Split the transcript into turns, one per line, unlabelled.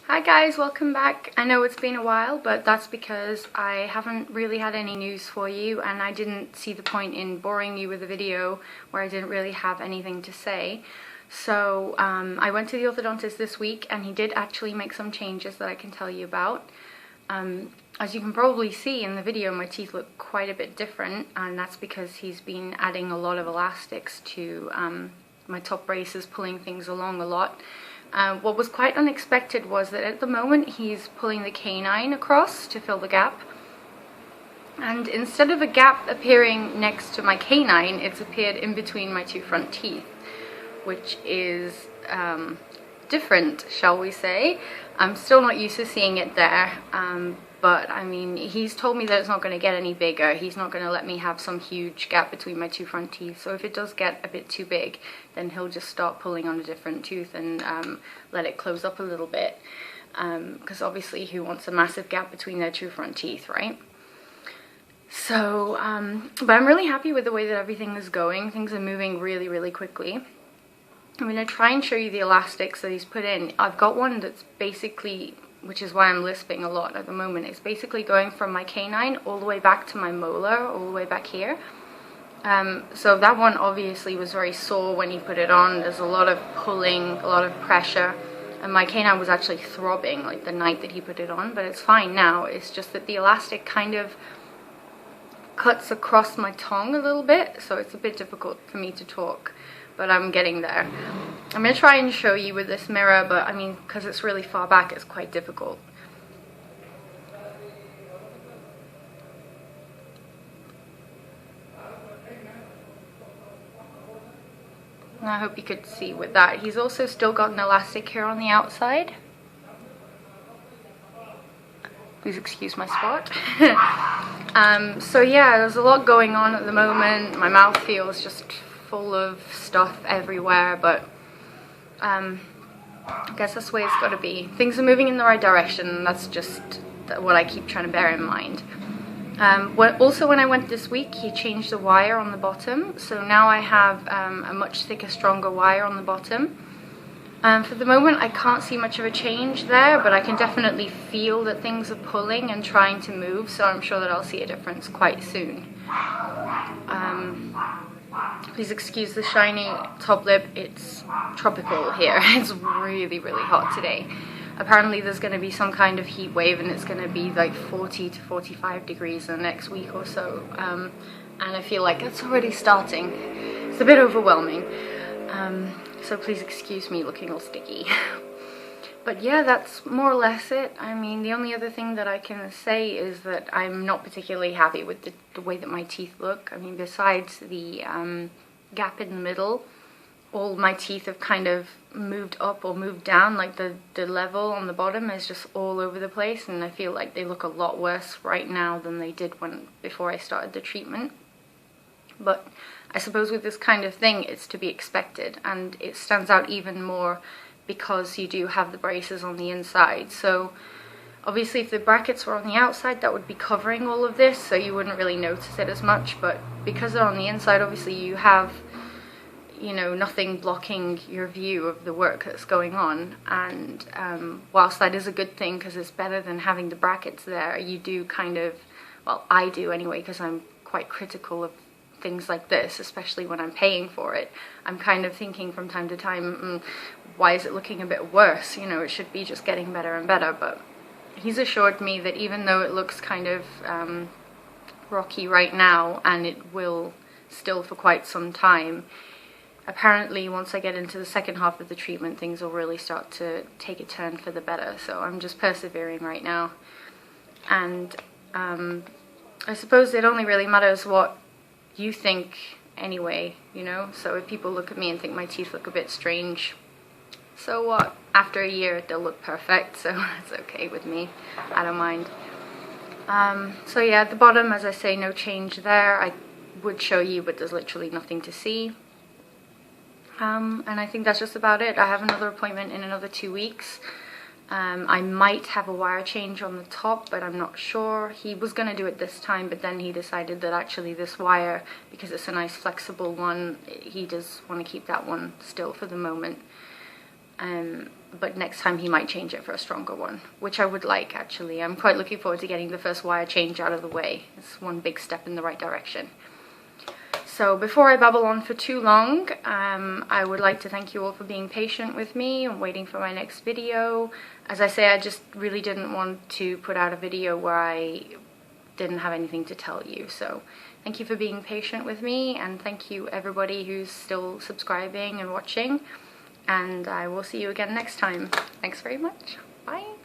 Hi guys, welcome back. I know it's been a while, but that's because I haven't really had any news for you and I didn't see the point in boring you with a video where I didn't really have anything to say. So I went to the orthodontist this week and he did actually make some changes that I can tell you about. As you can probably see in the video, my teeth look quite a bit different, and that's because he's been adding a lot of elastics to my top braces, pulling things along a lot. What was quite unexpected was that at the moment he's pulling the canine across to fill the gap, and instead of a gap appearing next to my canine, it's appeared in between my two front teeth, which is different, shall we say. I'm still not used to seeing it there, but I mean, he's told me that it's not going to get any bigger. He's not going to let me have some huge gap between my two front teeth, so if it does get a bit too big, then he'll just start pulling on a different tooth and let it close up a little bit, because obviously who wants a massive gap between their two front teeth, right? So, but I'm really happy with the way that everything is going. Things are moving really, really quickly. I'm going to try and show you the elastics that he's put in. I've got one that's basically, which is why I'm lisping a lot at the moment, it's basically going from my canine all the way back to my molar, all the way back here. So that one obviously was very sore when he put it on. There's a lot of pulling, a lot of pressure, and my canine was actually throbbing like the night that he put it on, but it's fine now. It's just that the elastic kind of cuts across my tongue a little bit, so it's a bit difficult for me to talk, but I'm getting there. I'm going to try and show you with this mirror, but I mean, because it's really far back, it's quite difficult. And I hope you could see with that. He's also still got an elastic here on the outside. Please excuse my spot. So yeah, there's a lot going on at the moment. My mouth feels just full of stuff everywhere, but I guess that's the way it's got to be. Things are moving in the right direction, and that's just what I keep trying to bear in mind. Also, when I went this week, he changed the wire on the bottom, so now I have a much thicker, stronger wire on the bottom. For the moment, I can't see much of a change there, but I can definitely feel that things are pulling and trying to move, so I'm sure that I'll see a difference quite soon. Please excuse the shiny top lip, it's tropical here. It's really, really hot today. Apparently there's going to be some kind of heat wave and it's going to be like 40 to 45 degrees in the next week or so. And I feel like it's already starting. It's a bit overwhelming. So please excuse me looking all sticky. But yeah, that's more or less it. I mean, the only other thing that I can say is that I'm not particularly happy with the way that my teeth look. I mean, besides the gap in the middle, all my teeth have kind of moved up or moved down. Like the level on the bottom is just all over the place, and I feel like they look a lot worse right now than they did before I started the treatment. But I suppose with this kind of thing, it's to be expected, and it stands out even more because you do have the braces on the inside. So obviously if the brackets were on the outside, that would be covering all of this, so you wouldn't really notice it as much, but because they're on the inside, obviously you have, you know, nothing blocking your view of the work that's going on. And whilst that is a good thing because it's better than having the brackets there, you do kind of, well, I do anyway, because I'm quite critical of things like this, especially when I'm paying for it. I'm kind of thinking from time to time, why is it looking a bit worse? You know, it should be just getting better and better. But he's assured me that even though it looks kind of rocky right now, and it will still for quite some time, apparently once I get into the second half of the treatment, things will really start to take a turn for the better. So I'm just persevering right now. And I suppose it only really matters what you think anyway, you know? So if people look at me and think my teeth look a bit strange, so what? After a year they'll look perfect, so it's okay with me. I don't mind. So yeah, at the bottom, as I say, no change there. I would show you, but there's literally nothing to see. And I think that's just about it. I have another appointment in another 2 weeks. I might have a wire change on the top, but I'm not sure. He was going to do it this time, but then he decided that actually this wire, because it's a nice flexible one, he does want to keep that one still for the moment. but next time he might change it for a stronger one, which I would like actually. I'm quite looking forward to getting the first wire change out of the way. It's one big step in the right direction. So before I babble on for too long, I would like to thank you all for being patient with me and waiting for my next video. As I say, I just really didn't want to put out a video where I didn't have anything to tell you. So thank you for being patient with me, and thank you everybody who's still subscribing and watching. And I will see you again next time. Thanks very much. Bye.